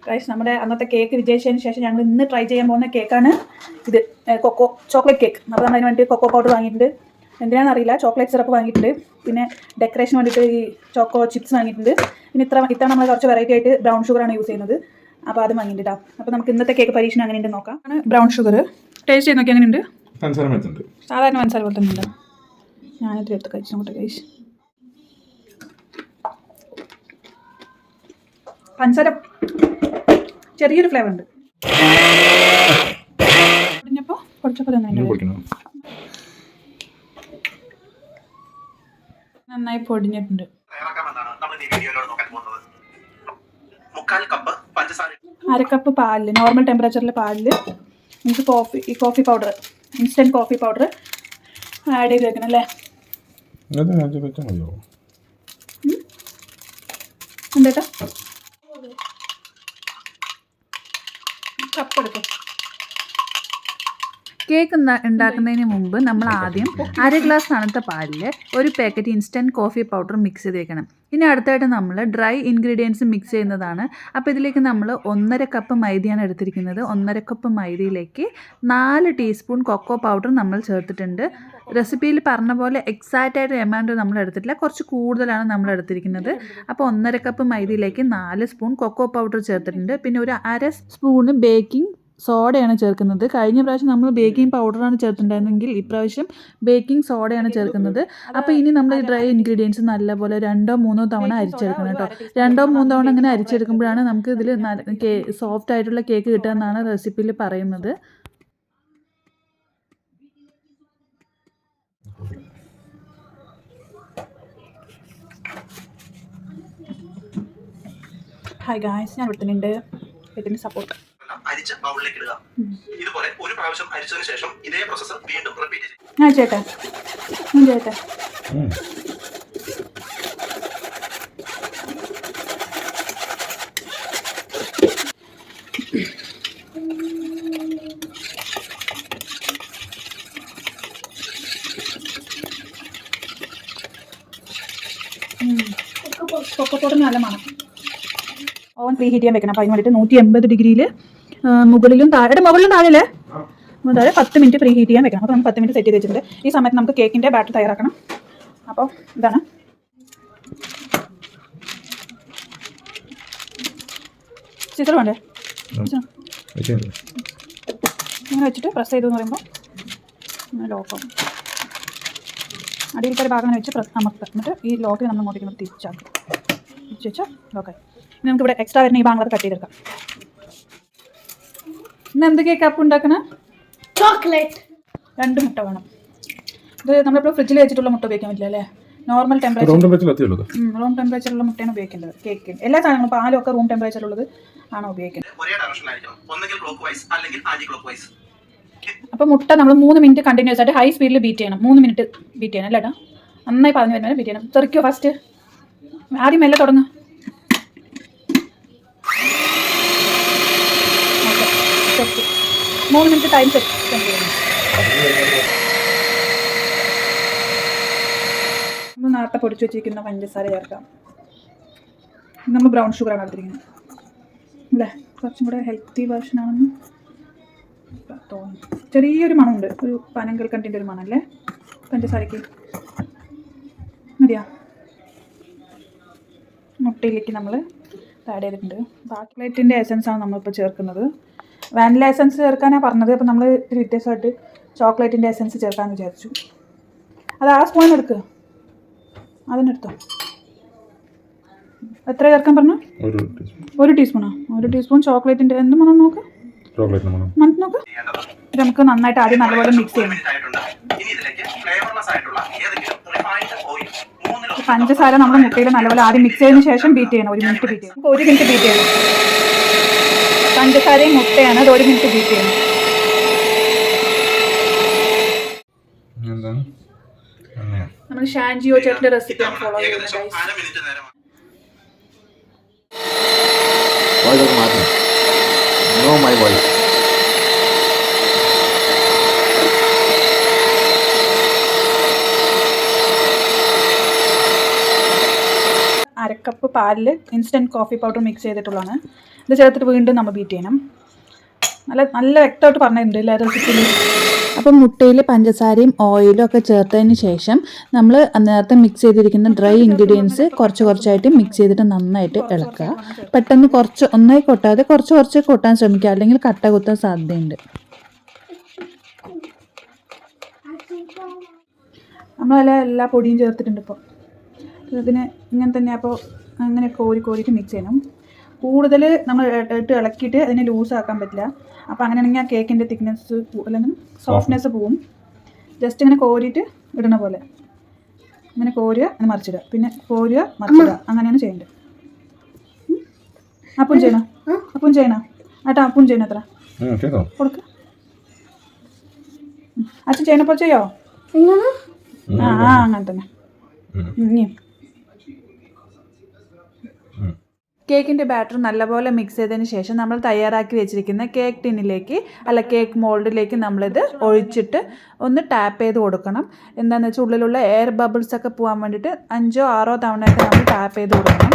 Guys നമ്മുടെ അന്നത്തെ cake വിജയിച്ചതിന് ശേഷം ഞങ്ങൾ ഇന്ന് ട്രൈ ചെയ്യാൻ പോകുന്ന കേക്കാണ് ഇത്. Cocoa chocolate cake. അപ്പോൾ നമ്മൾ അതിന് വേണ്ടി കൊക്കോ പൗഡർ വാങ്ങിയിട്ടുണ്ട്. എന്തിനാണെന്ന് അറിയില്ല. ചോക്ലേറ്റ് സിറപ്പ് വാങ്ങിയിട്ടുണ്ട്. പിന്നെ ഡെക്കറേഷൻ വേണ്ടിയിട്ട് ഈ ചോക്കോ ചിപ്സ് വാങ്ങിയിട്ടുണ്ട്. പിന്നെ ഇത്ര നമ്മൾ കുറച്ച് വെറൈറ്റി ആയിട്ട് ബ്രൗൺ ഷുഗറാണ് യൂസ് ചെയ്യുന്നത്. അപ്പോൾ അത് വാങ്ങിയിട്ടാ. അപ്പോൾ നമുക്ക് ഇന്നത്തെ കേക്ക് പരീക്ഷണം അങ്ങനെയുണ്ട് നോക്കാം. ബ്രൗൺ ഷുഗർ ടേസ്റ്റ് ചെയ്ത് നോക്കി എങ്ങനെയുണ്ട്. സാധാരണ പഞ്ചസാര പോലെ തന്നെ ഉണ്ട്. ഞാനിത് എടുത്ത് കഴിച്ചു നോക്കട്ടെ ഗൈസ്. പഞ്ചസാര ചെറിയൊരു ഫ്ലേവർ ഉണ്ട്. പൊടിഞ്ഞപ്പോൾ കുറച്ചപ്പോൾ നന്നായി പൊടിഞ്ഞിട്ടുണ്ട്. അരക്കപ്പ് പാലിൽ നോർമൽ ടെമ്പറേച്ചറിൽ പാലിൽ നമുക്ക് coffee powder instant coffee powder add ചെയ്ത് വെക്കണം അല്ലേ? എന്താ കപ്പ് എടുക്കും. കേക്ക് ഉണ്ടാക്കുന്നതിന് മുമ്പ് നമ്മൾ ആദ്യം 1/2 ഗ്ലാസ് തണുത്ത പാലിൽ ഒരു packet instant coffee powder mix ചെയ്ത് വെക്കണം. ഇനി അടുത്തായിട്ട് നമ്മൾ ഡ്രൈ ഇൻഗ്രീഡിയൻസ് മിക്സ് ചെയ്യുന്നതാണ്. അപ്പോൾ ഇതിലേക്ക് നമ്മൾ 1.5 കപ്പ് മൈദയാണ് എടുത്തിരിക്കുന്നത്. 1.5 കപ്പ് മൈദയിലേക്ക് 4 ടീസ്പൂൺ കൊക്കോ പൗഡർ നമ്മൾ ചേർത്തിട്ടുണ്ട്. റെസിപ്പിയിൽ പറഞ്ഞ പോലെ എക്സാക്റ്റ് ആയിട്ട് എമൗണ്ട് നമ്മൾ എടുത്തിട്ടില്ല, കുറച്ച് കൂടുതലാണ് നമ്മൾ എടുത്തിരിക്കുന്നത്. അപ്പോൾ 1.5 കപ്പ് മൈദയിലേക്ക് 4 സ്പൂൺ കൊക്കോ പൗഡർ ചേർത്തിട്ടുണ്ട്. പിന്നെ ഒരു 1/2 സ്പൂണ് ബേക്കിംഗ് സോഡയാണ് ചേർക്കുന്നത്. കഴിഞ്ഞ പ്രാവശ്യം നമ്മൾ ബേക്കിംഗ് പൗഡറാണ് ചേർത്തിട്ടുണ്ടായിരുന്നെങ്കിൽ ഇപ്രാവശ്യം ബേക്കിംഗ് സോഡയാണ് ചേർക്കുന്നത്. അപ്പോൾ ഇനി നമ്മൾ ഈ ഡ്രൈ ഇൻഗ്രീഡിയൻസ് നല്ലപോലെ 2-3 തവണ അരിച്ചെടുക്കണം കേട്ടോ. 2-3 തവണ അങ്ങനെ അരിച്ചെടുക്കുമ്പോഴാണ് നമുക്ക് ഇതിൽ സോഫ്റ്റ് ആയിട്ടുള്ള കേക്ക് കിട്ടുക എന്നാണ് റെസിപ്പിയിൽ പറയുന്നത്. ഹായ് ഗായ്സ്, ഞാൻ വിട്ടുന്നുണ്ട്. ഇതിന് സപ്പോർട്ട് അരിച്ച ബൗളിലേക്ക് ഇടുക. ഇതുപോലെ ഒരു പ്രാവശ്യം അരിച്ചതിന് ശേഷം ഇതേ പ്രോസസ്സ് വീണ്ടും റിപ്പീറ്റ് ചെയ്യും. ഞാൻ ചേട്ടാ കൊക്കോ പൗഡർ നല്ല മണം. ഓവൻ പ്രീ ഹീറ്റ് ചെയ്യാൻ വെക്കണം. അപ്പോൾ അതിന് വേണ്ടിയിട്ട് 180 ഡിഗ്രിയിൽ മുകളിലും താഴെ 10 മിനിറ്റ് പ്രീ ഹീറ്റ് ചെയ്യാൻ വെക്കണം. അപ്പോൾ നമുക്ക് 10 മിനിറ്റ് സെറ്റ് ചെയ്ത് വെച്ചിട്ടുണ്ട്. ഈ സമയത്ത് നമുക്ക് കേക്കിൻ്റെ ബാറ്റർ തയ്യാറാക്കണം. അപ്പോൾ ഇതാണ് സിസർ വേണ്ടേ? ഇങ്ങനെ വെച്ചിട്ട് പ്രസ് ചെയ്തെന്ന് പറയുമ്പോൾ ഇങ്ങനെ ലോക്കാവും. അടിയിലത്തെ ഒരു ഭാഗം വെച്ച് അമർത്തുക. എന്നിട്ട് ഈ ലോക്കിൽ നമ്മൾ അങ്ങോട്ടേക്ക് തിരിച്ചാക്കും. തിരിച്ച് വെച്ചാൽ ലോക്കായി. ഇനി നമുക്കിവിടെ എക്സ്ട്രാ വരുന്ന ഈ ഭാഗങ്ങൾ കട്ട് ചെയ്തെടുക്കാം. ഇന്ന് എന്ത് കേക്ക് അപ്പം ഉണ്ടാക്കണം? ചോക്ലേറ്റ്. 2 മുട്ട വേണം. ഇത് നമ്മളിപ്പോൾ ഫ്രിഡ്ജിൽ വെച്ചിട്ടുള്ള മുട്ട ഉപയോഗിക്കാൻ പറ്റില്ല അല്ലേ? നോർമൽ റൂം ടെമ്പറേച്ചറുള്ള മുട്ടയാണ് ഉപയോഗിക്കേണ്ടത് കേക്ക്. എല്ലാ സാധനങ്ങളും പാലും ഒക്കെ റൂം ടെമ്പറേച്ചറുള്ളത് ആണ് ഉപയോഗിക്കുന്നത്. അപ്പോൾ മുട്ട നമ്മൾ 3 മിനിറ്റ് കണ്ടിന്യൂസ് ആയിട്ട് ഹൈ സ്പീഡിൽ ബീറ്റ് ചെയ്യണം. 3 മിനിറ്റ് ബീറ്റ് ചെയ്യണം അല്ലേട്ടാ? നന്നായി പറഞ്ഞു വരുന്നത് ബീറ്റ് ചെയ്യണം. തെറിക്കോ ഫസ്റ്റ്? ആദ്യം മെല്ലെ തുടങ്ങുക. 3 മിനിറ്റ് ടൈം സെറ്റ് ചെയ്യണം. നമ്മൾ നേരത്തെ പൊടിച്ചു വെച്ചിരിക്കുന്ന പഞ്ചസാര ചേർക്കാം. നമ്മൾ ബ്രൗൺ ഷുഗറാണ് എടുത്തിരിക്കുന്നത് അല്ലേ? കുറച്ചും കൂടെ ഹെൽത്തി വേർഷനാണെന്ന് തോന്നുന്നു. ചെറിയൊരു മണമുണ്ട്, ഒരു പനങ്കൽ കണ്ടിൻ്റെ ഒരു മണമല്ലേ പഞ്ചസാരയ്ക്ക്? മതിയാ? മുട്ടയിലേക്ക് നമ്മൾ ആഡ് ചെയ്തിട്ടുണ്ട്. ചോക്ലേറ്റിൻ്റെ എസൻസാണ് നമ്മളിപ്പോൾ ചേർക്കുന്നത്. വാനില എസൻസ് ചേർക്കാനാണ് പറഞ്ഞത്. അപ്പോൾ നമ്മൾ ഇത്തിരി വ്യത്യാസമായിട്ട് ചോക്ലേറ്റിൻ്റെ എസൻസ് ചേർക്കാമെന്ന് വിചാരിച്ചു. അത് ആ സ്പൂൺ എടുക്കുക. അതിനെടുത്തോ. എത്ര ചേർക്കാൻ പറഞ്ഞു? 1 ടീസ്പൂണോ? 1 ടീസ്പൂൺ ചോക്ലേറ്റിൻ്റെ എന്ത് മണം നോക്ക്. മണം നോക്ക്. നമുക്ക് നന്നായിട്ട് ആദ്യം നല്ലപോലെ മിക്സ് ചെയ്യണം. പഞ്ചസാര നമ്മൾ മുട്ടയിൽ നല്ലപോലെ ആദ്യം മിക്സ് ചെയ്തതിന് ശേഷം ബീറ്റ് ചെയ്യണം. 1 മിനിറ്റ് ബീറ്റ് ചെയ്യണം. 1 മിനിറ്റ് ബീറ്റ് ചെയ്യണം. പഞ്ചസാരയും മുട്ടയാണ്. അത് 1 മിനിറ്റ് ബീറ്റ് ചെയ്യണം. നമ്മൾ ഷാൻജിയോ ചേട്ടൻ്റെ റെസിപ്പിയാണ് ഫോളോ ചെയ്യുന്നത്. കപ്പ് പാലിൽ ഇൻസ്റ്റൻറ്റ് കോഫി പൗഡർ മിക്സ് ചെയ്തിട്ടുള്ളതാണ്. ഇത് ചേർത്തിട്ട് വീണ്ടും നമ്മൾ ബീറ്റ് ചെയ്യണം. നല്ല വ്യക്തമായിട്ട് പറഞ്ഞിട്ടുണ്ട് എല്ലാ റെസിപ്പിയിലും. അപ്പം മുട്ടയിൽ പഞ്ചസാരയും ഓയിലും ഒക്കെ ചേർത്തതിന് ശേഷം നമ്മൾ നേരത്തെ മിക്സ് ചെയ്തിരിക്കുന്ന ഡ്രൈ ഇൻഗ്രീഡിയൻസ് കുറച്ചായിട്ട് മിക്സ് ചെയ്തിട്ട് നന്നായിട്ട് ഇളക്കുക. പെട്ടെന്ന് ഒന്നായി കൊട്ടാതെ കുറച്ച് കൊട്ടാൻ ശ്രമിക്കുക, അല്ലെങ്കിൽ കട്ട കുത്താൻ സാധ്യതയുണ്ട്. നമ്മളതിൽ എല്ലാ പൊടിയും ചേർത്തിട്ടുണ്ട്. ഇപ്പോൾ ഇതിന് ഇങ്ങനെ തന്നെ അപ്പോൾ അങ്ങനെ കോരിയിട്ട് മിക്സ് ചെയ്യണം. കൂടുതൽ നമ്മൾ ഇട്ട് ഇളക്കിയിട്ട് അതിനെ ലൂസാക്കാൻ പറ്റില്ല. അപ്പോൾ അങ്ങനെയാണെങ്കിൽ ആ കേക്കിൻ്റെ തിക്നെസ് അല്ലെങ്കിൽ സോഫ്റ്റ്നെസ് പോവും. ജസ്റ്റ് ഇങ്ങനെ കോരിയിട്ട് ഇടണ പോലെ ഇങ്ങനെ കോരുക, അങ്ങനെ മറിച്ചിടുക, പിന്നെ കോരുക മറിച്ചിടുക, അങ്ങനെയാണ് ചെയ്യേണ്ടത്. അപ്പം ചെയ്യണോ ഏട്ടാ? അപ്പം ചെയ്യണം എത്ര കൊടുക്കുക? അച്ഛൻ ചെയ്യണപ്പോൾ ചെയ്യോ? അങ്ങനെ തന്നെ. ഇനിയും കേക്കിൻ്റെ ബാറ്റർ നല്ലപോലെ മിക്സ് ചെയ്തതിന് ശേഷം നമ്മൾ തയ്യാറാക്കി വെച്ചിരിക്കുന്ന കേക്ക് ടിന്നിലേക്ക് കേക്ക് മോൾഡിലേക്ക് നമ്മളിത് ഒഴിച്ചിട്ട് ഒന്ന് ടാപ്പ് ചെയ്ത് കൊടുക്കണം. എന്താണെന്ന് വെച്ചാൽ ഉള്ളിലുള്ള എയർ ബബിൾസ് ഒക്കെ പോകാൻ വേണ്ടിയിട്ട് 5 or 6 തവണയൊക്കെ നമ്മൾ ടാപ്പ് ചെയ്ത് കൊടുക്കണം.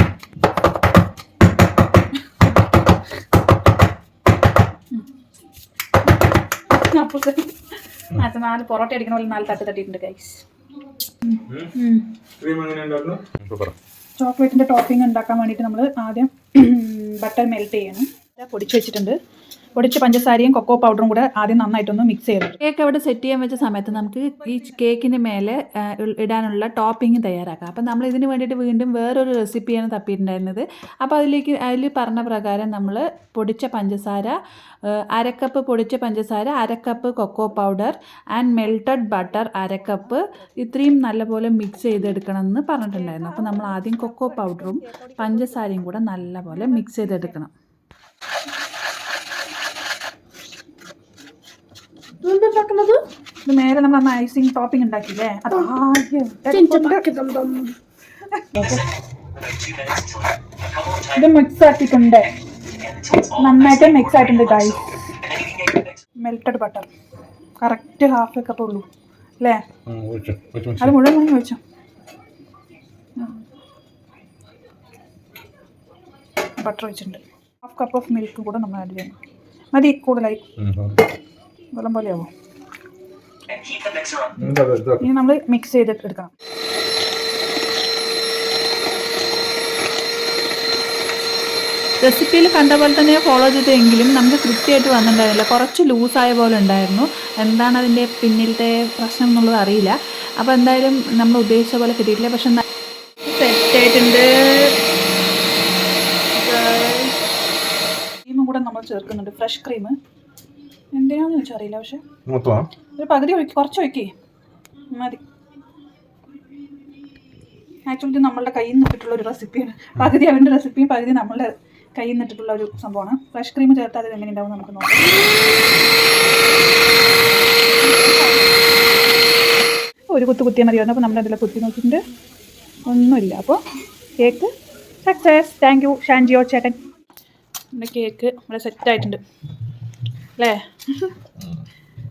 അത് 4 പൊറോട്ട അടിക്കണ പോലെ 4 തട്ട് തട്ടിയിട്ടുണ്ട് ഗൈസ്. ചോക്ലേറ്റിൻ്റെ ടോപ്പിംഗ് ഉണ്ടാക്കാൻ വേണ്ടിയിട്ട് നമ്മൾ ആദ്യം ബട്ടർ മെൽറ്റ് ചെയ്യണം. പൊടിച്ച് വെച്ചിട്ടുണ്ട്. പൊടിച്ച പഞ്ചസാരയും കൊക്കോ പൗഡറും കൂടെ ആദ്യം നന്നായിട്ടൊന്ന് മിക്സ് ചെയ്തിട്ട് കേക്ക് അവിടെ സെറ്റ് ചെയ്യാൻ വെച്ച സമയത്ത് നമുക്ക് ഈ കേക്കിന് മേലെ ഇടാനുള്ള ടോപ്പിംഗ് തയ്യാറാക്കാം. അപ്പം നമ്മൾ ഇതിന് വേണ്ടിയിട്ട് വീണ്ടും വേറൊരു റെസിപ്പിയാണ് തപ്പിയിട്ടുണ്ടായിരുന്നത്. അപ്പോൾ അതിൽ പറഞ്ഞ പ്രകാരം നമ്മൾ പൊടിച്ച പഞ്ചസാര 1/2 കപ്പ് പൊടിച്ച പഞ്ചസാര, 1/2 cup cocoa powder and melted butter 1/2 cup ഇത്രയും നല്ലപോലെ മിക്സ് ചെയ്തെടുക്കണം എന്ന് പറഞ്ഞിട്ടുണ്ടായിരുന്നു. അപ്പോൾ നമ്മൾ ആദ്യം കൊക്കോ പൗഡറും പഞ്ചസാരയും കൂടെ നല്ലപോലെ മിക്സ് ചെയ്തെടുക്കണം. ഇത് നേരെ നമ്മൾ ഐസിങ് ടോപ്പിംഗ് ഉണ്ടാക്കിയില്ലേ, അത് ഇത് മിക്സ് ആക്കിയിട്ടുണ്ട്. നന്നായിട്ട് മിക്സ് ആയിട്ടുണ്ട് guys. Melted butter correct 1/2 cup ഉള്ളൂ അല്ലേ? അത് മുഴുവൻ വാങ്ങി വെച്ചോ. ബട്ടർ വെച്ചിട്ടുണ്ട്. 1/2 കപ്പ് ഓഫ് മിൽക്ക് കൂടെ നമ്മൾ ആഡ് ചെയ്യണം. മതി, കൂടുതലായി വെള്ളം പോലെ ആവും. ഇനി നമ്മൾ മിക്സ് ചെയ്തിട്ട് എടുക്കണം. റെസിപ്പിയിൽ കണ്ട പോലെ തന്നെ ഫോളോ ചെയ്തെങ്കിലും നമുക്ക് കൃത്യമായിട്ട് വന്നിട്ടുണ്ടായിരുന്നില്ല. കുറച്ച് ലൂസായ പോലെ ഉണ്ടായിരുന്നു. എന്താണ് അതിൻ്റെ പിന്നിലത്തെ പ്രശ്നം എന്നുള്ളത് അറിയില്ല. അപ്പോൾ എന്തായാലും നമ്മൾ ഉദ്ദേശിച്ച പോലെ കിട്ടിയിട്ടില്ല. പക്ഷെ സെറ്റായിട്ടുണ്ട്. ക്രീമും കൂടെ നമ്മൾ ചേർക്കുന്നുണ്ട്, ഫ്രഷ് ക്രീം. എന്തിനാന്ന് വെച്ചാൽ അറിയില്ല, പക്ഷെ ഒരു പകുതി കുറച്ച് ഒഴിക്കേ മതി. ആക്ച്വലി ഇത് നമ്മളുടെ കയ്യിൽ നിന്ന് ഇട്ടിട്ടുള്ള ഒരു റെസിപ്പിയാണ്. പകുതി അവൻ്റെ റെസിപ്പിയും പകുതി നമ്മളുടെ കയ്യിൽ നിന്ന് ഇട്ടിട്ടുള്ള ഒരു സംഭവമാണ്. ഫ്രഷ് ക്രീം ചേർത്താൽ അത് എങ്ങനെ ഉണ്ടാവും നമുക്ക് നോക്കാം. ഒരു കുത്തിയാൽ മതിയായിരുന്നു. അപ്പോൾ നമ്മളതിൽ കുത്തി നോക്കിയിട്ടുണ്ട്, ഒന്നുമില്ല. അപ്പോൾ കേക്ക് സക്സസ്. താങ്ക് യു ഷാൻജിയോ ചേട്ടൻ. നമ്മുടെ കേക്ക് ഇവിടെ സെറ്റായിട്ടുണ്ട് അല്ലേ?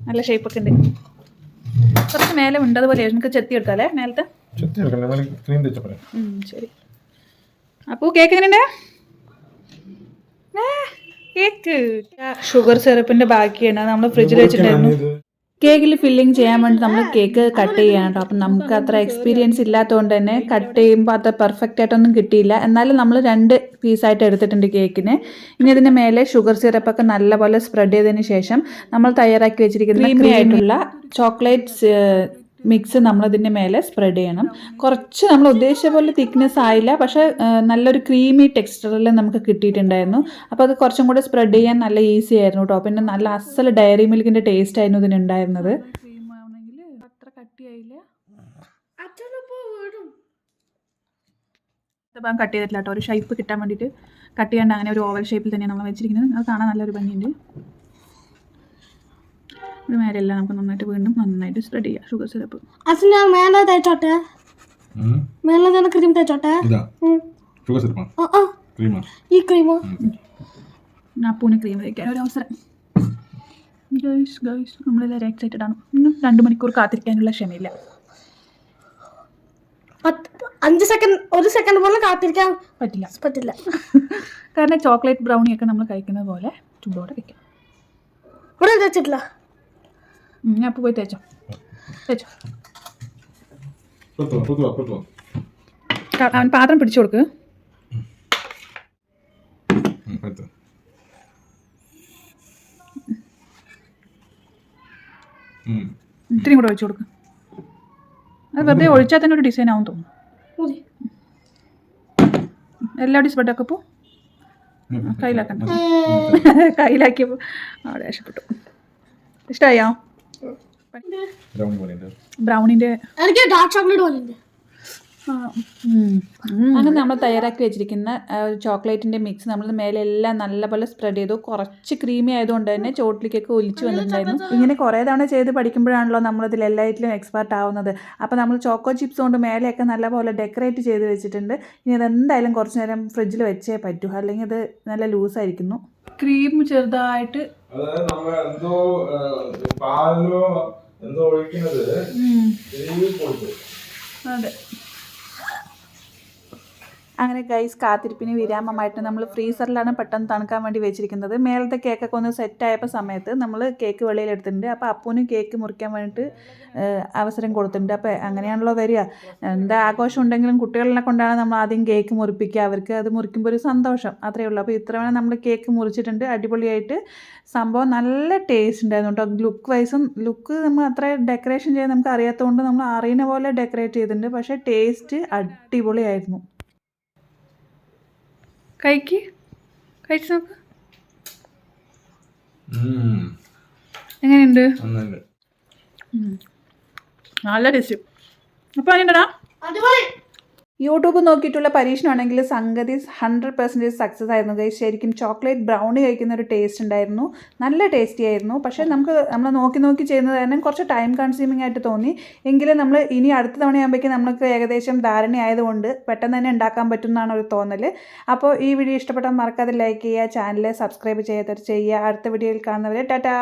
നല്ല ഷേപ്പൊക്കെ ഉണ്ട്. കുറച്ച് മേലെ ഉണ്ട്, അതുപോലെ നമുക്ക് ചെത്തി എടുക്കാം അല്ലേ മേലത്തെ? ശരി. അപ്പോൾ കേക്ക് എങ്ങനെയുണ്ട്? കേക്ക് ഷുഗർ സിറപ്പിൻ്റെ ബാക്കിയാണ്, നമ്മൾ ഫ്രിഡ്ജിൽ വെച്ചിട്ടുണ്ടായിരുന്നു. കേക്കിൽ ഫില്ലിങ് ചെയ്യാൻ വേണ്ടി നമ്മൾ കേക്ക് കട്ട് ചെയ്യണം കേട്ടോ. അപ്പം നമുക്ക് അത്ര എക്സ്പീരിയൻസ് ഇല്ലാത്തതുകൊണ്ട് തന്നെ കട്ട് ചെയ്യുമ്പോൾ അത്ര പെർഫെക്റ്റ് ആയിട്ടൊന്നും കിട്ടിയില്ല. എന്നാലും നമ്മൾ 2 പീസായിട്ട് എടുത്തിട്ടുണ്ട് കേക്കിന്. ഇനി ഇതിന് മേലെ ഷുഗർ സിറപ്പൊക്കെ നല്ലപോലെ സ്പ്രെഡ് ചെയ്തതിന് ശേഷം നമ്മൾ തയ്യാറാക്കി വെച്ചിരിക്കുന്ന ക്രീമി ആയിട്ടുള്ള ചോക്ലേറ്റ് മിക്സ് നമ്മളതിൻ്റെ മേലെ സ്പ്രെഡ് ചെയ്യണം. കുറച്ച് നമ്മൾ ഉദ്ദേശിച്ച പോലെ തിക്നെസ് ആയില്ല, പക്ഷേ നല്ലൊരു ക്രീമി ടെക്സ്ചറിൽ നമുക്ക് കിട്ടിയിട്ടുണ്ടായിരുന്നു. അപ്പോൾ അത് കുറച്ചും കൂടെ സ്പ്രെഡ് ചെയ്യാൻ നല്ല ഈസി ആയിരുന്നു കേട്ടോ. പിന്നെ നല്ല അസൽ ഡയറി മിൽക്കിൻ്റെ ടേസ്റ്റ് ആയിരുന്നു ഇതിനുണ്ടായിരുന്നത്. ക്രീം ആണെങ്കിൽ അത്ര കട്ടിയായില്ല. കട്ട് ചെയ്തിട്ടില്ല കേട്ടോ, ഒരു ഷേപ്പ് കിട്ടാൻ വേണ്ടിയിട്ട് കട്ട് ചെയ്യാണ്ട് അങ്ങനെ ഒരു ഓവൽ ഷേപ്പിൽ തന്നെയാണ് നമ്മൾ വെച്ചിരിക്കുന്നത്. അത് കാണാൻ നല്ലൊരു ഭംഗിയുണ്ട്. ഇത് മേലെല്ലാം നമുക്ക് നന്നായിട്ട് വീണ്ടും നന്നായിട്ട് സ്പ്രെഡ് ചെയ്യാം ഷുഗർ സിറപ്പ്. മേലെ തേച്ചോട്ടെ, മേലെ തന്നെ ക്രീം തേച്ചോട്ടെ. ഈ ക്രീമോ അപ്പൂന് ക്രീം തേക്കാൻ ഒരു അവസരം. ഗൈസ് നമ്മളെല്ലാവരും എക്സൈറ്റഡ് ആണ്. ഇന്നും 2 മണിക്കൂർ കാത്തിരിക്കാനുള്ള ക്ഷമയില്ല. 5 സെക്കൻഡ് 1 സെക്കൻഡ് പോലും കാത്തിരിക്കാൻ പറ്റില്ല. പറ്റില്ല. കാരണം ചോക്ലേറ്റ് ബ്രൗണിയൊക്കെ നമ്മൾ കഴിക്കുന്നത് പോലെ ചൂടോടെ കഴിക്കാം. ഇവിടെ വെച്ചിട്ടില്ല. ഞാൻ അപ്പോൾ പോയി തേച്ചോ. അവൻ പാത്രം പിടിച്ചു കൊടുക്ക്. ഇത്തിരി കൂടെ ഒഴിച്ചു കൊടുക്ക്. അത് വെറുതെ ഒഴിച്ചാൽ തന്നെ ഒരു ഡിസൈൻ ആവും തോന്നുന്നു. മതി. എല്ലാവരുടെയും സ്പ്രെഡൊക്കെ ഇപ്പോൾ കയ്യിലാക്കണ്ട. കയ്യിലാക്കിയപ്പോൾ അവിടെ രക്ഷപ്പെട്ടു. ഇഷ്ടമായോ ബ്രൗണിൻ്റെ? എനിക്ക് ഡാർക്ക് ചോക്ലേറ്റ് പോലുണ്ട്. അങ്ങനെ നമ്മൾ തയ്യാറാക്കി വെച്ചിരിക്കുന്ന ചോക്ലേറ്റിൻ്റെ മിക്സ് നമ്മൾ മേലെ എല്ലാം നല്ലപോലെ സ്പ്രെഡ് ചെയ്തു. കുറച്ച് ക്രീമി ആയതുകൊണ്ട് തന്നെ ചോട്ടിലേക്കൊക്കെ ഒലിച്ച് വന്നിട്ടുണ്ടായിരുന്നു. ഇങ്ങനെ കുറേ തവണ ചെയ്ത് പഠിക്കുമ്പോഴാണല്ലോ നമ്മളിതിൽ എല്ലാറ്റിലും എക്സ്പെർട്ട് ആവുന്നത്. അപ്പോൾ നമ്മൾ ചോക്കോ ചിപ്സ് കൊണ്ട് മേലെയൊക്കെ നല്ലപോലെ ഡെക്കറേറ്റ് ചെയ്ത് വെച്ചിട്ടുണ്ട്. ഇനി ഇതെന്തായാലും കുറച്ച് നേരം ഫ്രിഡ്ജിൽ വെച്ചേ പറ്റൂ, അല്ലെങ്കിൽ ഇത് നല്ല ലൂസായിരിക്കുന്നു. ക്രീം ചെറുതായിട്ട് അതെ. അങ്ങനെ ഗൈസ് കാത്തിരിപ്പിന് വിരാമമായിട്ട് നമ്മൾ ഫ്രീസറിലാണ് പെട്ടെന്ന് തണുക്കാൻ വേണ്ടി വെച്ചിരിക്കുന്നത്. മേലത്തെ കേക്കൊക്കെ ഒന്ന് സെറ്റായപ്പോൾ സമയത്ത് നമ്മൾ കേക്ക് വെളിയിലെടുത്തിട്ടുണ്ട്. അപ്പോൾ അപ്പൂനും കേക്ക് മുറിക്കാൻ വേണ്ടിയിട്ട് അവസരം കൊടുത്തിട്ടുണ്ട്. അപ്പോൾ അങ്ങനെയാണല്ലോ വരിക. എന്താ ആഘോഷം ഉണ്ടെങ്കിലും കുട്ടികളെ കൊണ്ടാണ് നമ്മൾ ആദ്യം കേക്ക് മുറിപ്പിക്കുക. അവർക്ക് അത് മുറിക്കുമ്പോൾ ഒരു സന്തോഷം, അത്രയേ ഉള്ളൂ. അപ്പോൾ ഇത്ര വേണം നമ്മൾ കേക്ക് മുറിച്ചിട്ടുണ്ട്. അടിപൊളിയായിട്ട് സംഭവം നല്ല ടേസ്റ്റ് ഉണ്ടായിരുന്നു കേട്ടോ. ലുക്ക് നമ്മൾ അത്ര ഡെക്കറേഷൻ ചെയ്യാൻ നമുക്ക് അറിയാത്തതുകൊണ്ട് നമ്മൾ അറിയുന്ന പോലെ ഡെക്കറേറ്റ് ചെയ്തിട്ടുണ്ട്. പക്ഷേ ടേസ്റ്റ് അടിപൊളിയായിരുന്നു. കഴിച്ച് നോക്ക്. എങ്ങനെയുണ്ട്? നല്ല ടേസ്റ്റ്. അപ്പോൾ അതിൻ്റെടാ അടിപൊളി. യൂട്യൂബ് നോക്കിയിട്ടുള്ള പരീക്ഷണമാണെങ്കിൽ സംഗതി 100% സക്സസ് ആയിരുന്നു ഗൈസ്. ശരിക്കും ചോക്ലേറ്റ് ബ്രൗണി കഴിക്കുന്ന ഒരു ടേസ്റ്റ് ഉണ്ടായിരുന്നു. നല്ല ടേസ്റ്റി ആയിരുന്നു. പക്ഷേ നമ്മൾ നോക്കി ചെയ്യുന്നത് കാരണം കുറച്ച് ടൈം കൺസ്യൂമിംഗ് ആയിട്ട് തോന്നി. എങ്കിലും നമ്മൾ ഇനി അടുത്ത തവണയാകുമ്പോഴേക്കും നമുക്ക് ഏകദേശം ധാരണയായതുകൊണ്ട് പെട്ടെന്ന് തന്നെ ഉണ്ടാക്കാൻ പറ്റും എന്നാണ് ഒരു തോന്നൽ. അപ്പോൾ ഈ വീഡിയോ ഇഷ്ടപ്പെട്ടാൽ മറക്കാതെ ലൈക്ക് ചെയ്യുക, ചാനൽ സബ്സ്ക്രൈബ് ചെയ്യാത്തവർ ചെയ്യുക. അടുത്ത വീഡിയോയിൽ കാണുന്നവരെ ടാറ്റാ.